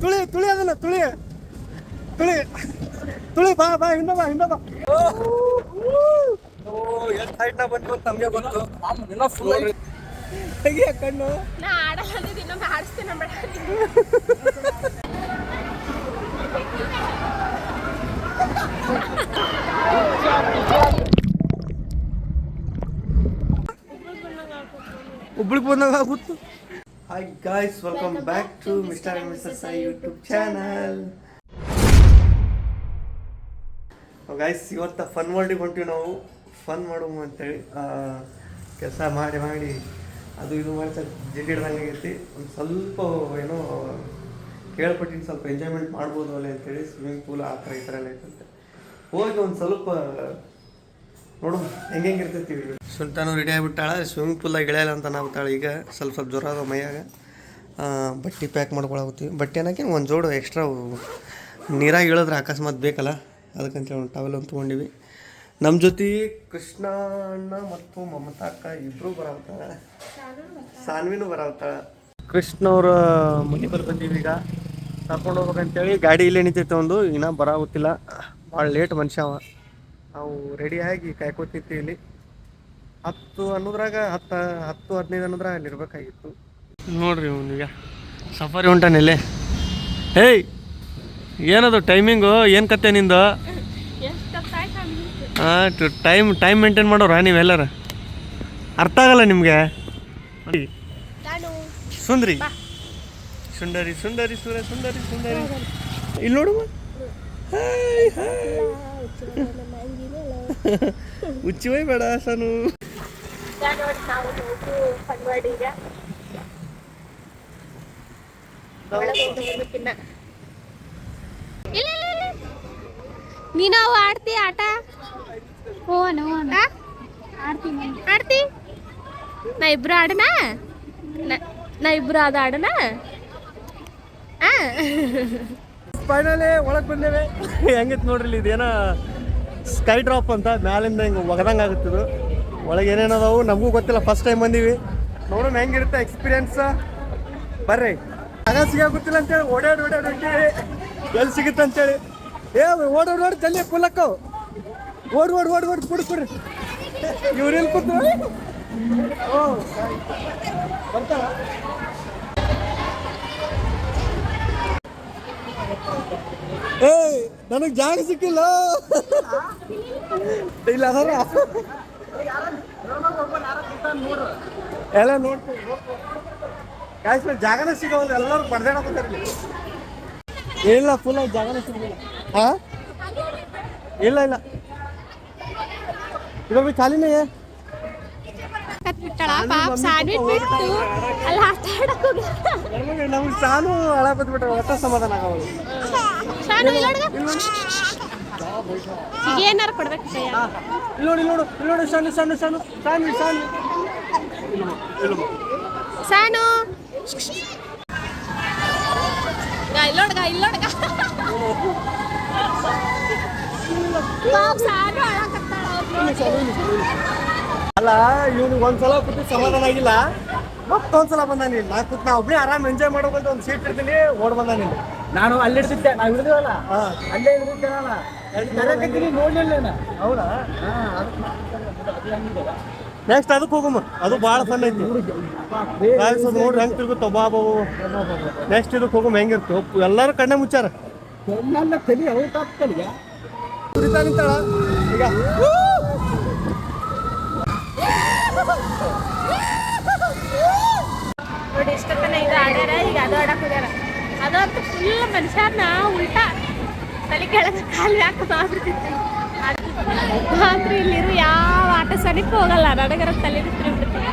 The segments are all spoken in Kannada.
ತುಳಿ ಅದನ್ನ ತುಳಿ ತುಳಿ ತುಳಿ ಬಾ ಬಾ ಹಿಂದ ಬಾ ಎಷ್ಟು ಹೈಟ್ನ ಬಂತು ತಮಗೆ ಬಂತು ಎಲ್ಲ ಫುಲ್ ತೆಗಿಯ ಕಣ್ಣು ನಾ ಆಡಲ್ಲ ಅಂದಿದ್ದು ಇನ್ನೊಮ್ಮೆ ಆಡಿಸ್ತೀನಿ ಬೇಡ ಹುಬ್ಳಿಗೆ ಬಂದಾಗ ಆಗುತ್ತು. Hi guys, welcome back to mister and missus I YouTube channel. Guys, ಇವತ್ತು ಫನ್ ವರ್ಲ್ಡಿಗೆ ಹೊಂಟಿವಿ ನಾವು. ಫನ್ ಮಾಡುವ ಅಂತೇಳಿ ಕೆಲಸ ಮಾಡಿ ಅದು ಇದು ಮಾಡ್ತಾ ಜಿಡ್ಡಿಡ್ದಂಗೆ ಆಗೈತಿ. ಒಂದು ಸ್ವಲ್ಪ ಏನೋ ಕೇಳ್ಪಟ್ಟಿನ ಸ್ವಲ್ಪ ಎಂಜಾಯ್ಮೆಂಟ್ ಮಾಡ್ಬೋದು ಅಲ್ಲ ಅಂತೇಳಿ ಸ್ವಿಮ್ಮಿಂಗ್ ಪೂಲ್ ಆ ಥರ ಈ ಥರ ಎಲ್ಲ ಐತಂತೆ. ಹೋಗಿ ಒಂದು ಸ್ವಲ್ಪ ನೋಡು ಹೆಂಗಿರ್ತೈತಿ. ಸುಲ್ತಾನು ರೆಡಿ ಆಗಿಬಿಟ್ಟಾಳ, ಸ್ವಿಮ್ಮಿಂಗ್ ಪೂಲ್ದಾಗ ಇಳಿಯಲ್ಲ ಅಂತ ನಾವುತ್ತಾಳೆ. ಈಗ ಸ್ವಲ್ಪ ಜ್ವರ ಅದ ಮೈಯಾಗ. ಬಟ್ಟೆ ಪ್ಯಾಕ್ ಮಾಡ್ಕೊಳತ್ತೀವಿ. ಬಟ್ಟೆ ಅನ್ನೋಕೆ ಒಂದು ಜೋಡು ಎಕ್ಸ್ಟ್ರಾ ನೀರಾಗಿ ಇಳಿದ್ರೆ ಅಕಸ್ಮಾತ್ ಬೇಕಲ್ಲ, ಅದಕ್ಕಂತೇಳಿ ಒಂದು ಟವೆಲ್ ಒಂದು ತೊಗೊಂಡಿವಿ. ನಮ್ಮ ಜೊತೆ ಕೃಷ್ಣ ಅಣ್ಣ ಮತ್ತು ಮಮತಾ ಅಕ್ಕ ಇಬ್ಬರು ಬರಾವತ್ತಾಳ, ಸಾನ್ವಿನೂ ಬರಾವತ್ತಾಳ. ಕೃಷ್ಣ ಅವ್ರ ಮನೆ ಬರ್ ಬಂದೀವಿ. ಈಗ ಕರ್ಕೊಂಡು ಹೋಗ್ಬೇಕಂತೇಳಿ ಗಾಡಿ ಇಲ್ಲೇ ನಿಂತೈತೆ ಒಂದು, ಇನ್ನೂ ಬರಾಗುತ್ತಿಲ್ಲ. ಭಾಳ ಲೇಟ್ ಮನುಷ್ಯ ಅವ. ನಾವು ರೆಡಿಯಾಗಿ ಕಾಯ್ಕೋತಿರ್ತೀವಿ ಇಲ್ಲಿ. 10 ಅನ್ನೋದ್ರಾಗ 10-15 ಅನ್ನೋದ್ರಾಗ ಅಲ್ಲಿ ಇರ್ಬೇಕಾಗಿತ್ತು. ನೋಡ್ರಿ ಇವನೀಗ ಸಫಾರಿ ಹೊಂಟಾನಿಲ್ಲೇ. ಹೇಯ್, ಏನದು ಟೈಮಿಂಗು? ಏನು ಕತೆ ನಿಂದು? ಟೈಮ್ ಮೇಂಟೈನ್ ಮಾಡೋರ ನೀವೆಲ್ಲರ? ಅರ್ಥ ಆಗಲ್ಲ ನಿಮಗೆ? ಸುಂದರಿ ಸುಂದರಿ ಸುಂದರಿ ಸುಂದರಿ ಸುಂದರಿ ಸುಂದರಿ ಇಲ್ಲಿ ನೋಡು. ಹುಚ್ಚಿ ಹೋಯ್ ಬೇಡ ಸಾನು. ನೀನು ಆಡ್ತಿ ಆಟ? ಆಡ್ತಿ? ನಾ ಇಬ್ರು ಆಡನಾ? ನಾ ಇಬ್ರು ಅದು ಆಡನ? ಫೈನಲಿ ಒಳಗೆ ಬಂದೇವೆ. ಹೆಂಗಿತ್ತು ನೋಡ್ರಿ, ಇದೇನೋ ಸ್ಕೈ ಡ್ರಾಪ್ ಅಂತ ಮ್ಯಾಲಿಂದ ಹಿಂಗೆ ಒಗದಂಗೆ ಆಗುತ್ತಿದ್ದು. ಒಳಗೆ ಏನೇನದಾವು ನಮಗೂ ಗೊತ್ತಿಲ್ಲ, ಫಸ್ಟ್ ಟೈಮ್ ಬಂದೀವಿ. ನೋಡೋಣ ಹೆಂಗಿರುತ್ತೆ ಎಕ್ಸ್ಪೀರಿಯನ್ಸ್. ಬರ್ರಿ. ಜಾಗ ಸಿಗಾಗುತ್ತಿಲ್ಲ ಅಂತೇಳಿ ಓಡಾಡಿ ಎಲ್ಲಿ ಸಿಗುತ್ತೆ ಅಂತೇಳಿ ಓಡೋಡಿ ಜಲ್ದಿ ಪುಲ್ಲಕ್ಕವು ಓಡ್ ಕುಡ್ರಿ. ಇವ್ರೆಲ್ಲಿ ಕೂತು ಬರ್ತಾರ? ಏಯ್, ನನಗೆ ಜಾಗ ಸಿಕ್ಕಿಲ್ಲ. ಇಲ್ಲ ಅದರ ಎಲ್ಲ ನೋಡ್ತೀವಿ. ಗಾಯ್ಸ್, ಜಾಗನೇ ಸಿಗೋದು, ಎಲ್ಲರೂ ಬಡ್ದಾಡಕೋತಾರ. ಇಲ್ಲ, ಫುಲ್ ಆಗಿ ಜಾಗನೇ ಸಿಗಲಿಲ್ಲ. ಹಾಂ, ಇಲ್ಲ ಇವಾಗ ಖಾಲಿನೇ. ನಮ್ಗೆ ಸಾನು ಹಳ ಬದ್ಬಿಟ್ರೆ ಒಟ್ಟ ಸಮಾಧಾನ ಆಗೋದು. ಏನಾರು ಕೊಡ್ಬೇಕು. ನೋಡಿ ಸಣ್ಣ ಸಾನು ಇಲ್ಲೋಡ್ಗ ಅಲ್ಲ, ಇವ್ನಿಗೆ ಒಂದ್ಸಲ ಕೂತಿ ಸಮಾಧಾನ ಆಗಿಲ್ಲ, ಮತ್ತೊಂದ್ಸಲ ಬಂದಾನಿ. ನಾ ಒಬ್ಬನೇ ಆರಾಮ್ ಎಂಜಾಯ್ ಮಾಡೋಕಂತ ಒಂದು ಸೀಟ್ ಇರ್ತೀನಿ, ಓಡ್ ಬಂದಾನಿ. ನಾನು ಅಲ್ಲಿ ಇರ್ತಿದ್ದೆ, ನಾವು ಹಿಡಿದಿವಲ್ಲ ಅಲ್ಲೇ ಇರ್ತಿದ್ದೇನಲ್ಲ, ನೋಡ್ಲಿಲ್ಲ. ಹೌದಾ? ನೆಕ್ಸ್ಟ್ ಅದಕ್ಕೆ ಹೋಗಮ್ಮ, ಅದು ಭಾಳ ಫನ್ ಐತಿ. ನೋಡ್ರಿ ಹೆಂಗೆ ತಿರುಗುತ್ತ ಬಾಬು. ನೆಕ್ಸ್ಟ್ ಇದಕ್ಕೆ ಹೋಗಮ್ಮ, ಹೆಂಗಿರ್ತು. ಎಲ್ಲರೂ ಕಣ್ಣೆ ಮುಚ್ಚಾರ. ತಲೆ ಔಟಾಗ್ತಲ್ಲ ಕುರಿತಾ ನಿಂತಾಳ ಈಗ. ನೋಡಿ, ಇಷ್ಟೊತ್ತನ ಇದು ಆಡ್ಯಾರ, ಈಗ ಅದು ಆಡಕ್ ಹೋಗ್ಯಾರ. ಅದಂತೂ ಫುಲ್ ಮನುಷ್ಯರ್ನ ಉಲ್ಟಾ ತಲೆ ಕೆಳಗೆ ಕಾಲು ಯಾಕೆ ಮಾಡ್ಬಿಡ್ತಿತ್ತು. ಆದ್ರೆ ಇಲ್ಲಿರು ಯಾವ ಆಟ ಸನಿಪ ಹೋಗಲ್ಲ, ನನಗರ ತಲೆ ತಿರುಗ್ಬಿಡ್ತೀನಿ.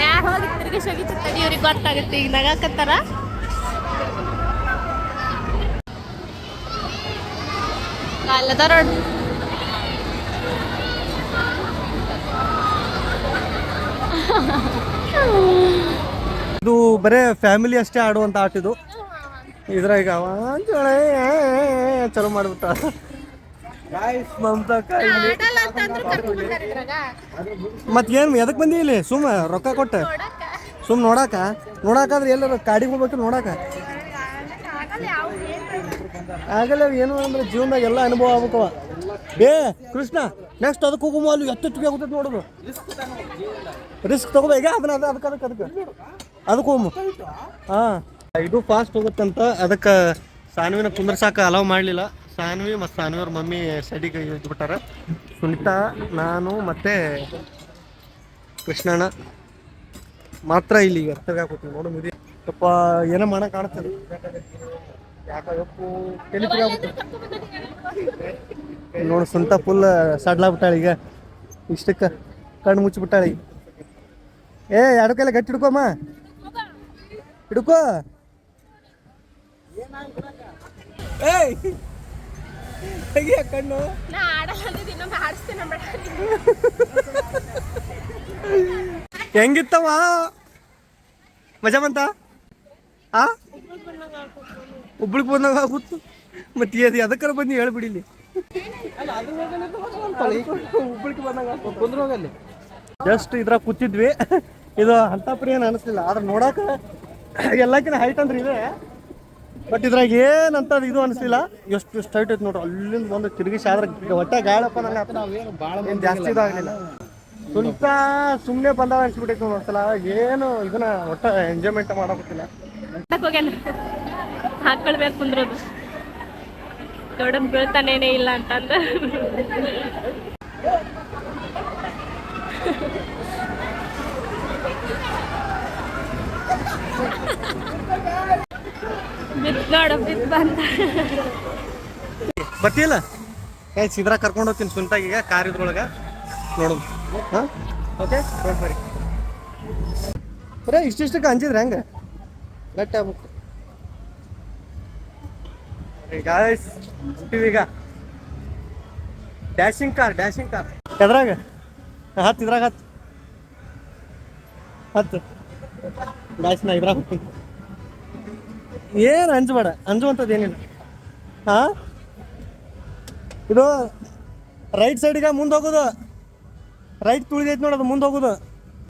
ಯಾರು ಹೋಗಿ ತಿರುಗಿಸಿ ಹೋಗಿತ್ತು ಇವ್ರಿಗೆ ಗೊತ್ತಾಗುತ್ತೆ. ಈಗ ನಗಾಕತ್ತಾರ. ಅಲ್ಲದಾರ ಇದು ಬರೇ ಫ್ಯಾಮಿಲಿ ಅಷ್ಟೇ ಆಡುವಂಥ ಆಟ ಇದು. ಇದ್ರಾಗ ಚಲೋ ಮಾಡ್ಬಿಟ್ಟ. ಮಮತಾ ಆಡಲ್ಲ ಅಂತಂದ್ರು ಕರ್ಕೊಂಡ್ ಬಂದಾರ ಇದ್ರಾಗ ಮತ್ತೇನು ಎದಕ್ಕೆ ಬಂದಿ ಇಲ್ಲಿ ಸುಮ್ಮ ರೊಕ್ಕ ಕೊಟ್ಟು ನೋಡಕ್ಕ ಸುಮ್ಮ ನೋಡಾಕಾದ್ರೆ ಎಲ್ಲರ ಕಾಡಿಗೆ ಹೋಗ್ಬೇಕು ನೋಡಾಕ ಆಗಲ್ಲ ಯಾವ ಆಗಲ್ಲ ಏನು ಅಂದ್ರೆ ಜೀವನದಾಗ ಎಲ್ಲ ಅನುಭವ ಆಗ್ಬೇಕವ ಏ ಕೃಷ್ಣ ನೆಕ್ಸ್ಟ್ ಅದಕ್ಕೆ ಹೋಗುವ ಅಲ್ಲಿ ಎತ್ತಿಗೆ ಆಗುತ್ತದೆ ನೋಡೋದು ರಿಸ್ಕ್ ತಗೋಬ ಈಗ ಅದನ್ನ ಅದಕ್ಕೆ ಹೋಗು ಹಾಂ ಇದು ಫಾಸ್ಟ್ ಹೋಗುತ್ತಂತ ಅದಕ್ಕೆ ಸಾನ್ವಿನ ಕುಂದ್ರಸಾಕ ಅಲೌ ಮಾಡಲಿಲ್ಲ ಸಾನ್ವಿ ಮತ್ತು ಸಾನ್ವಿಯವ್ರ ಮಮ್ಮಿ ಸೈಡಿಗೆ ಇದ್ಬಿಟ್ಟಾರ ಸುನಿತಾ ನಾನು ಮತ್ತು ಕೃಷ್ಣಣ್ಣ ಮಾತ್ರ ಇಲ್ಲಿ ಎತ್ತಗ ಹಾಕೋತೀವಿ ನೋಡು ಮುದಿ ಸ್ವಲ್ಪ ಏನೋ ಮಾಡೋ ಕಾಣ್ತದೆ ಯಾಕಪ್ಪು ತಲೆ ನೋಡು ಸುಂಟ ಫುಲ್ ಸಡ್ಲಾಗ್ಬಿಟ್ಟಾಳ ಈಗ ಇಷ್ಟಕ್ಕೆ ಕಣ್ಣು ಮುಚ್ಚಿಬಿಟ್ಟಾಳ ಈಗ ಏ ಎರಡು ಕೈಲ ಗಟ್ಟಿ ಹಿಡ್ಕೊಮ್ಮ ಹಿಡ್ಕೋ ಏಯ್ ಹೇಗೆ ಕಣ್ಣು ನಾ ಆಡಲ್ಲ ಅಂದಿದ್ದು ಇನ್ನೊಮ್ಮೆ ಆಡಿಸ್ತೀನಿ ಬೇಡ ಹೆಂಗಿತ್ತವ ಮಜಾ ಬಂತ ಆ ಒಬ್ಳಿಗೆ ಬಂದಾಗ ಆಗುತ್ತು ಮತ್ತೆ ಅದು ಅದಕ್ಕರ ಬಂದು ಹೇಳ್ಬಿಡಿಲಿ ಒಬ್ಳಿಗೆ ಬಂದಾಗ ಜಸ್ಟ್ ಇದ್ರಾಗ ಕೂತಿದ್ವಿ ಇದು ಅಂತಪುರಿ ಏನು ಅನಿಸ್ಲಿಲ್ಲ ಆದ್ರೆ ನೋಡಾಕ ಎಲ್ಲಕ್ಕಿಂತ ಹೈಟ್ ಅಂದ್ರೆ ಇದೆ ಬಟ್ ಇದ್ರಾಗ ಏನಂತ ಇದು ಅನಿಸ್ಲಿಲ್ಲ ಎಷ್ಟು ಹೈಟ್ ಐತೆ ನೋಡ್ರಿ ಅಲ್ಲಿಂದ ಬಂದು ತಿರುಗಿಸಿ ಆದ್ರೆ ಒಟ್ಟ ಗಾಳಪ್ಪ ನಂಗೆ ಜಾಸ್ತಿ ಇದಾಗಲಿಲ್ಲ ಸ್ವಲ್ಪ ಸುಮ್ಮನೆ ಬಂದಾಗ ಅನ್ಸ್ಬಿಟ್ಟೈತೆ ನೋಡಿ ಒಂದ್ಸಲ ಏನು ಇದನ್ನ ಒಟ್ಟ ಎಂಜಾಯ್ಮೆಂಟ್ ಮಾಡೋಕ್ಕಿಲ್ಲ ಹೋಗ್ಯಾನ ಹಾಕೊಳ್ಬೇಕು ಕುಂದ್ರೋದು ದೊಡ್ಡನ್ ಬೀಳ್ತಾನೇನೇ ಇಲ್ಲ ಅಂತಂದ ಬಿತ್ ನೋಡು ಬಿತ್ ಬಂದ ಬರ್ತಿಲ್ಲ ಏ ಸಿದ್ರಾ ಕರ್ಕೊಂಡು ಹೋಗ್ತೀನಿ ಸುಂತಾಗೀಗ ಕಾರ್ ಇದ್ರೊಳಗೆ ನೋಡು ಹಾಂ ಓಕೆ ಬರೀ ಬರೇ ಇಷ್ಟಿಷ್ಟಕ್ಕೆ ಅಂಜಿದ್ರೆ ಹೆಂಗೆ ಗಟ್ಟಿ ಆಗ್ಬೇಕು ಗಾಯ್ಸ್ ಈಗ ಡ್ಯಾಶಿಂಗ್ ಕಾರ್ ಎದ್ರಾಗ ಹತ್ತು ಇದ್ರಾಗ ಹತ್ತು ಡ್ಯಾಶ್ನ ಇದ್ರಾಗ ಹೋಗ್ತೀನಿ ಏನು ಅಂಜಬೇಡ ಅಂಜುವಂಥದ್ದು ಏನಿಲ್ಲ ಹಾಂ ಇದು ರೈಟ್ ಸೈಡಿಗೆ ಮುಂದೆ ಹೋಗೋದು ರೈಟ್ ತುಳಿದೈತೆ ನೋಡೋದು ಮುಂದೆ ಹೋಗೋದು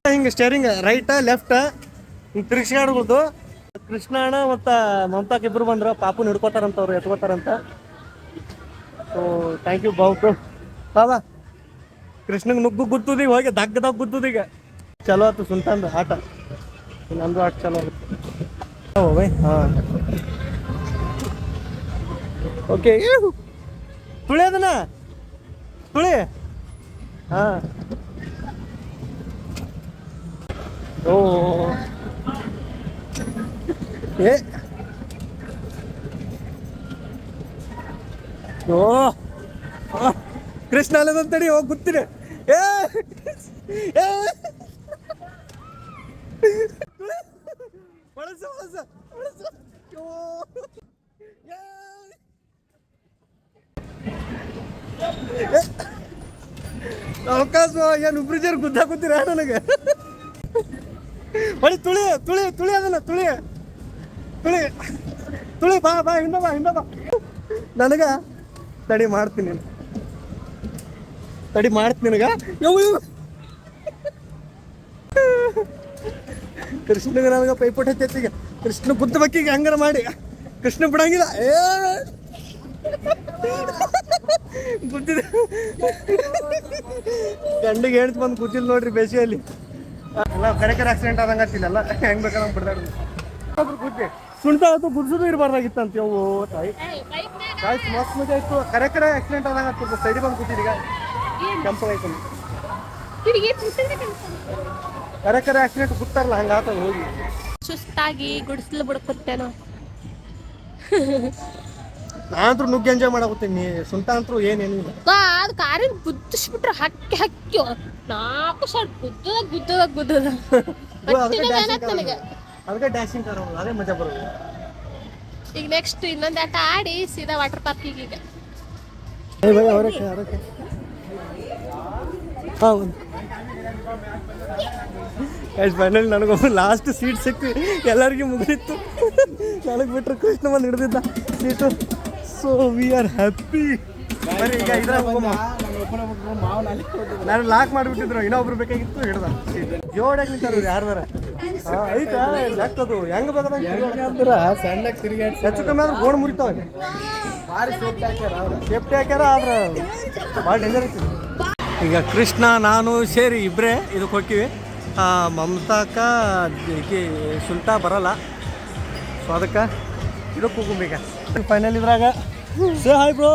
ಹಿಂಗೆ ಸ್ಟೇರಿಂಗ್ ರೈಟ ಲೆಫ್ಟ್ ಹಿಂಗೆ ತಿರ್ಗಿಸ್ಕಾಡ್ಬೋದು ಕೃಷ್ಣಣ್ಣ ಮತ್ತು ಮಮತಾಕ್ ಇಬ್ಬರು ಬಂದ್ರು ಪಾಪುನ ಹಿಡ್ಕೋತಾರಂತ ಅವ್ರು ಎತ್ಕೋತಾರಂತ ಸೊ ಥ್ಯಾಂಕ್ ಯು ಬಾಬು ಬಾಬಾ ಕೃಷ್ಣಂಗೆ ನುಗ್ಗು ಗುತ್ತದೀಗ ಹೋಗಿ ದಗ್ಗದಾಗ ಗುತ್ತದೀಗ ಚಲೋ ಆಯ್ತು ಸುಂಟಂದು ಆಟ ನಂದು ಆಟ ಚಲೋ ಆಗುತ್ತೆ ಬೈ ಹಾಂ ಓಕೆ ತುಳಿ ಅದನ್ನ ತುಳಿ ಹಾಂ ಓ ಏ ಓ ಕೃಷ್ಣ ಅಲ್ಲದಂತಡಿ ಹೋಗಿ ಗೊತ್ತೀರಿ ಏ ಒಳಸ ಅವಕಾಶ ಏನು ಬ್ರಿಜರ್ ಗುದ್ದಾಕುತ್ತೀರ ನನಗೆ ಬಳಿ ತುಳಿ ಅದನ್ನ ತುಳಿ ಬಾ ಹಿಂದ ಬಾ ನನಗ ತಡಿ ಮಾಡ್ತೀನಿ ನಿನಗ ಕೃಷ್ಣಗೆ ನನಗ ಪೈಪೋಟ್ ಹಚ್ಚೀಗ ಕೃಷ್ಣ ಬುದ್ಧ ಬಕ್ಕಿಗೆ ಹಂಗಾರ ಮಾಡಿ ಕೃಷ್ಣ ಬಿಡಂಗಿಲ್ಲ ಗಂಡಿಗೆ ಹೇಳ್ತು ಬಂದು ಕೂತಿಲ್ ನೋಡ್ರಿ ಬೇಸಿಯಲ್ಲಿ ಎಲ್ಲ ಕರೆಕರೆ ಆಕ್ಸಿಡೆಂಟ್ ಆದಂಗೆ ಆಗ್ತಿಲ್ಲ ಹೆಂಗ್ ಬೇಕಾದಂಗೆ ಬಿಡ್ದಾಡ್ರಿ ಕೂತಿ ಸುಣ್ತಾ ಆಯ್ತು ಗುಡ್ಸೋದು ಇರಬಾರ್ದಾಗಿತ್ತಂತ ಅವು ತಾಯಿ ಆಯ್ತು ಮಸ್ತ್ ಮಜಾ ಆಯ್ತು ಕರೆಕರೆ ಆಕ್ಸಿಡೆಂಟ್ ಆದಂಗೆ ಆಗ್ತಿತ್ತು ಸೈಡಿ ಬಂದು ಕೂತಿದ್ದೀಗ ಕೆಂಪಾಗೈತು ಕರೆಕರೆ ಆಕ್ಸಿಡೆಂಟ್ ಗುರ್ತಾರಲ್ಲ ಹಂಗೆ ಆತದ ಹೋಗಿ ಸುಸ್ತಾಗಿ ಗುಡಿಸ್ಲು ಬಿಡ್ಕೊತ್ತೇನೋ ನಾನಂತೂ ನುಗ್ಗಿ ಎಂಜಾಯ್ ಮಾಡಾಕತ್ತೀನಿ ಸುಂಟ ಅಂತೂ ಏನೇನಿಲ್ಲ ಅದು ಕಾರಿನ ಗುದ್ದಿಸ್ಬಿಟ್ರೆ ಹಕ್ಕಿ 4 ಶಾಟ್ ಗುದ್ದದಾಗ ಅದಕ್ಕೆ ಡ್ಯಾಶಿಂಗ್ ಕಾರ್ ಅದೇ ಮಜಾ ಬರೋದು ಈಗ ನೆಕ್ಸ್ಟ್ ಇನ್ನೊಂದು ಆಟ ಆಡಿ ಸೀದಾ ವಾಟರ್ ಪಾರ್ಕಿಗೆ ಈಗ ಫೈನಲ್ ನನಗೊಬ್ಬ ಲಾಸ್ಟ್ ಸೀಟ್ ಸಿಕ್ಕು ಎಲ್ಲರಿಗೂ ಮುಗಿದಿತ್ತು ನನಗೆ ಬಿಟ್ಟರೆ ಕೃಷ್ಣ ಬಂದು ಹಿಡಿದಿದ್ದ seat so we are happy ಬರೀ ಈಗ ಇದ್ರಾಗ ಹೋಗಮ್ಮ. ನಾನು ಲಾಕ್ ಮಾಡಿಬಿಟ್ಟಿದ್ರು, ಇನ್ನೊಬ್ರು ಬೇಕಾಗಿತ್ತು ಹಿಡ್ದ. ಜೋಡಾಗಿ ನಿಂತಾರ ಯಾರ್ದಾರ ಐತಾ ಲೆಕ್ಕದು ಹೆಂಗ್ ಬೇಕಾದ್ರೆ ಸಣ್ಣ ತಿರುಗಾಡಿ ಹೆಚ್ಚು ಕಮ್ಮಿ ಆದ್ರೆ ಗೋಣ್ ಮುರಿತಾವೆ. ಸೇಫ್ಟಿ ಹಾಕ್ಯಾರ ಆದ್ರೆ ಭಾಳ ಡೇಂಜರ್ ಐತಿ. ಈಗ ಕೃಷ್ಣ ನಾನು ಸೇರಿ ಇಬ್ಬರೇ ಇದಕ್ಕೆ ಹೋಗ್ತೀವಿ. ಮಮತಾಕ ಸುಲ್ತಾ ಬರಲ್ಲ, ಸೊ ಅದಕ್ಕೆ ಇದಕ್ಕೆ ಹೋಗುಂಬೀಗ. ಫೈನಲ್ ಇದ್ರಾಗ ಸೇ ಹಾಯ್ ಬ್ರೋ,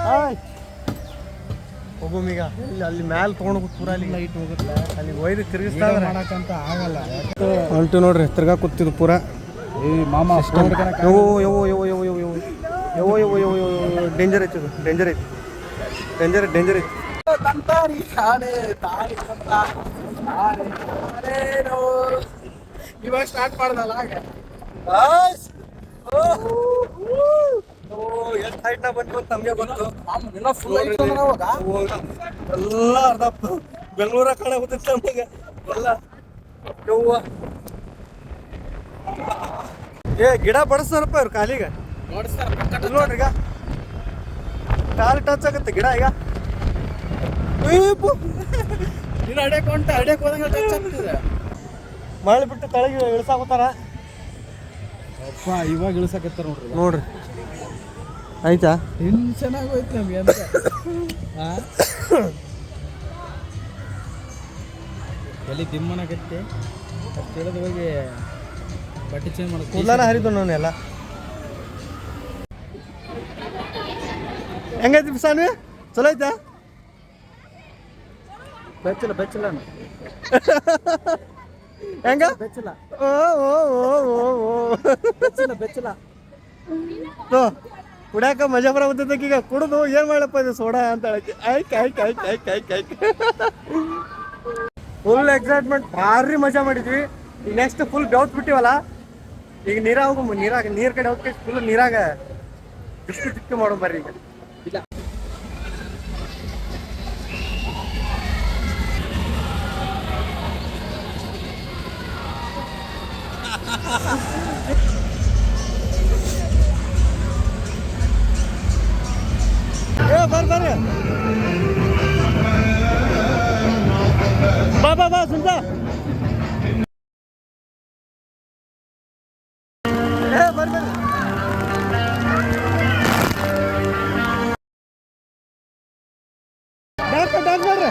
ಹಾಯ್ ಹೋಗುಮೀಗ. ಇಲ್ಲಿ ಅಲ್ಲಿ ಮ್ಯಾಲೆ ತೊಗೊಂಡು ಪೂರ ಅಲ್ಲಿ ಲೈಟ್ ಹೋಗುತ್ತೆ, ಅಲ್ಲಿ ಒಯ್ದು ತಿರುಗಿಸ್ತಾ ಮಾಡಕ್ಕಂತ ಆಗಲ್ಲ. ಹೊಂಟು ನೋಡ್ರಿ ತಿರ್ಗಾ ಕೂತಿದ್ದು ಪೂರ. ಮಾಮ ಯೋ ಯೋ ಯೋ ಯೋ ಯೋ ಯೋ ಯೋ ಯೋ ಯೋ ಯೋ ಯೋ ಡೇಂಜರ್ ಐತಿ, ಡೇಂಜರ್ ಐತಿ, ಡೇಂಜರ್ ಐತಿ. ಇವಾಗ ಸ್ಟಾರ್ಟ್ ಮಾಡ್ದಲ್ಲ ಎಷ್ಟು ಹೈಟ್ನ ಬಂತು ಅಂತ ನಮಗೆ ಗೊತ್ತು. ಎಲ್ಲ ಎಲ್ಲ ಅರ್ಧ ಬೆಂಗಳೂರ ಕಾಣ ಗೊತ್ತಿತ್ತು ನಮಗೆ ಎಲ್ಲ. ಯವ್ವ ಗಿಡ ಬಡಿಸ್ತಾರಪ್ಪ ಇವ್ರು ಕಾಲಿಗೆ. ನೋಡ್ರಿ ಈಗ ಕಾಲು ಟಚ್ ಆಗುತ್ತೆ ಗಿಡ. ಈಗ ನೀನು ಅಡ್ಯಕ್ಕೆ ಹೋದಂಗೆ ಟಚ್ ಆಗ್ತದೆ. ಮಳೆ ಬಿಟ್ಟು ತಳಗೆ ಇಳಿಸಾಕೋತಾರ. ಅಪ್ಪ ಇವಾಗ ಇಳಿಸಕತ್ತಾರ ನೋಡ್ರಿ ಆಯ್ತಾ. ಟೆನ್ಷನ್ ಆಗೋಯ್ತು ನಮ್ಗೆ ಅಂತ. ಎಲ್ಲಿ ದಿಮ್ಮನಾಗತ್ತೆ ಅಷ್ಟು ಹೇಳಿದ ಹೋಗಿ ಬಟ್ಟೆ ಚೇಂಜ್ ಮಾಡೋದು. ಕೂದಲಾನ ಹರಿದು ನಾನು ಎಲ್ಲ. ಹೆಂಗೈತಿ ಸಾನ್ವಿ, ಚಲೋ ಐತಾ? ಬೆಚ್ಚಲ ಹೆಂಗ ಬೆಚ್ಚಲ ಓ ಓ ಓ ಓ ಬೆಚ್ಚಲ ಕುಡ್ಯಾಕ ಮಜಾ ಬರತ್ತೈತೆ. ಈಗ ಕುಡಿದು ಏನ್ ಮಾಡಪ್ಪ ಇದು ಸೋಡಾ ಅಂತ ಹೇಳಕ್ಕೆ ಆಯ್ಕೆ ಫುಲ್ ಎಕ್ಸೈಟ್ಮೆಂಟ್, ಭಾರಿ ಮಜಾ ಮಾಡಿದ್ವಿ. ಈಗ ನೆಕ್ಸ್ಟ್ ಫುಲ್ ಬೆವ್ತ್ ಬಿಟ್ಟಿವಲ್ಲ, ಈಗ ನೀರಾಗ ಹೋಗು, ನೀರ್ ಕಡೆ ಹೋಗಿ ಫುಲ್ ನೀರಾಗ ಜಿಪ್ಪಿ ಮಾಡೋ ಬರ್ರಿ. ಈಗ ಇಲ್ಲ ಬರ್ರಿ ಬಾ ಸುಂದ. ಬರ್ರಿ ಡಾಕ್ ಮಾಡ್ರಿ.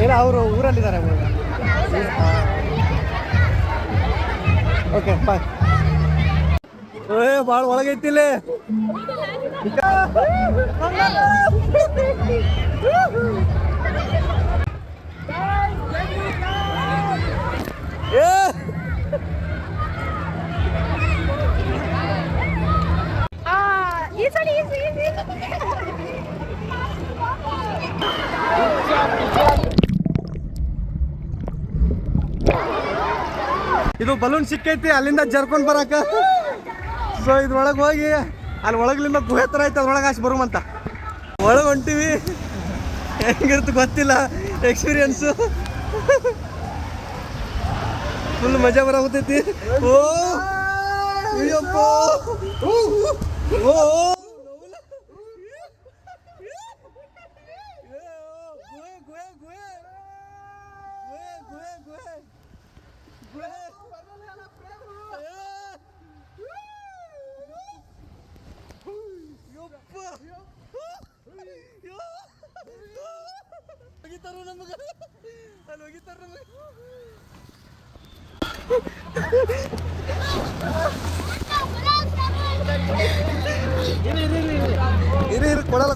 ಇಲ್ಲ ಅವರು ಊರಲ್ಲಿದ್ದಾರೆ. Okay bye. ಭಾಳ ಒಳಗೈತಿಲ್ಲ. ಇದು ಬಲೂನ್ ಸಿಕ್ಕೈತಿ, ಅಲ್ಲಿಂದ ಜರ್ಕೊಂಡ್ ಬರಾಕ. ಸೊ ಇದ್ರೊಳಗೆ ಹೋಗಿ ಅಲ್ಲಿ ಒಳಗ್ಲಿಂದ ಗುಹೆ ಥರ ಐತೆ, ಅದ್ರೊಳಗೆ ಆಶೆ ಬರುಮಂತ ಒಳಗೆ ಹೊಂಟಿವಿ. ಹೆಂಗಿರ್ತು ಗೊತ್ತಿಲ್ಲ, ಎಕ್ಸ್ಪೀರಿಯನ್ಸು ಫುಲ್ ಮಜಾ ಬರಾಗುತ್ತೈತಿ. ಓ ಅಯ್ಯಪ್ಪ ಓ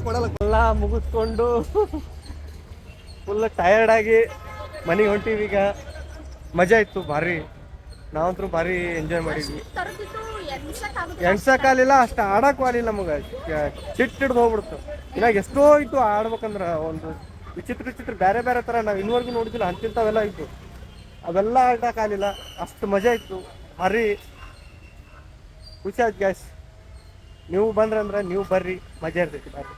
ಕೊಡಲ್ಲ ಎಲ್ಲ ಮುಗಿಸ್ಕೊಂಡು ಫುಲ್ ಟಯರ್ಡ್ ಆಗಿ ಮನೆಗೆ ಹೊಂಟೀವಿ. ಈಗ ಮಜಾ ಇತ್ತು ಭಾರಿ, ನಾವಂತರೂ ಭಾರಿ ಎಂಜಾಯ್ ಮಾಡಿದ್ವಿ. ಎಣ್ಸಕ್ಕಾಗಲಿಲ್ಲ, ಅಷ್ಟು ಆಡಕ್ಕೂ ಆಗಲಿಲ್ಲ ನಮಗೆ. ಚಿಟ್ ಹಿಡ್ದು ಹೋಗ್ಬಿಡ್ತು. ಇವಾಗ ಎಷ್ಟೋ ಇತ್ತು ಆಡ್ಬೇಕಂದ್ರೆ, ಒಂದು ವಿಚಿತ್ರ ವಿಚಿತ್ರ ಬೇರೆ ಬೇರೆ ಥರ ನಾವು ಇನ್ನುವರೆಗೂ ನೋಡಿದಿಲ್ಲ ಅಂತಿಂಥವೆಲ್ಲ ಇತ್ತು. ಅವೆಲ್ಲ ಆಡಕ್ಕಾಗಲಿಲ್ಲ. ಅಷ್ಟು ಮಜಾ ಇತ್ತು. ಹರಿ ಖುಷಿ ಆಯ್ತು ಗ್ಯಾಸ್. ನೀವು ಬಂದ್ರಂದ್ರೆ ನೀವು ಬರ್ರಿ, ಮಜಾ ಇರ್ತೈತಿ ಬರ್ರಿ.